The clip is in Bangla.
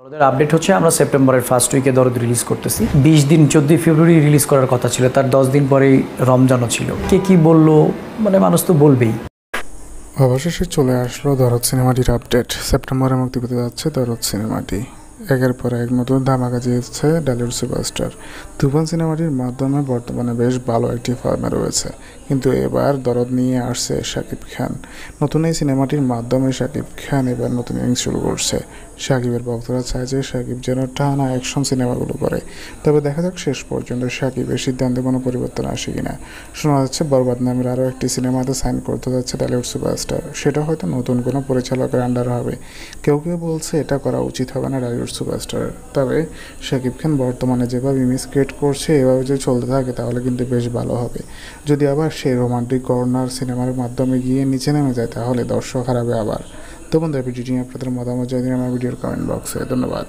আমাদের আপডেট হচ্ছে আমরা সেপ্টেম্বরের ফার্স্ট উইকে দরদ রিলিজ করতেছি। 20 দিন 14 ফেব্রুয়ারি রিলিজ করার কথা ছিল, তার 10 দিন পরেই রমজানও ছিল। কে কি বললো, মানে মানুষ তো বলবেই। অবশেষে চলে আসলো দরদ সিনেমাটির আপডেট। সেপ্টেম্বরে মুক্তি পেতে যাচ্ছে দরদ সিনেমাটি। একের পর এক নতুন ধামাকা দিয়েছে ডালিউড সুপারস্টার। তুফান সিনেমাটির মাধ্যমে বর্তমানে বেশ ভালো একটি ফর্মে রয়েছে, কিন্তু এবার দরদ নিয়ে আসছে শাকিব খান। নতুন এই সিনেমাটির মাধ্যমে শাকিব খান এবার নতুন ইনিংস শুরু করছে। শাকিবের ভক্তরা চায় যে শাকিব যেন টানা অ্যাকশন সিনেমাগুলো করে। তবে দেখা যাক শেষ পর্যন্ত শাকিবের সিদ্ধান্তে কোনো পরিবর্তন আসে কিনা। শোনা যাচ্ছে বরবাদ নামের আরও একটি সিনেমাতে সাইন করতে যাচ্ছে ডালিউড সুপারস্টার। সেটা হয়তো নতুন কোনো পরিচালকের আন্ডার হবে। কেউ কেউ বলছে এটা করা উচিত হবে না ডালিউড সুপারস্টার। তবে শাকিব খান বর্তমানে যেভাবে ইমেজ ক্রিয়েট করছে, এভাবে যদি চলতে থাকে তাহলে কিন্তু বেশ ভালো হবে। যদি আবার সেই রোমান্টিক কর্নার সিনেমার মাধ্যমে গিয়ে নিচে নেমে যায় তাহলে দর্শক হারাবে আবার। তো বন্ধুরা, ভিডিওটি আপনাদের মতামত জানিয়ে আমার ভিডিওর কমেন্ট বক্সে। ধন্যবাদ।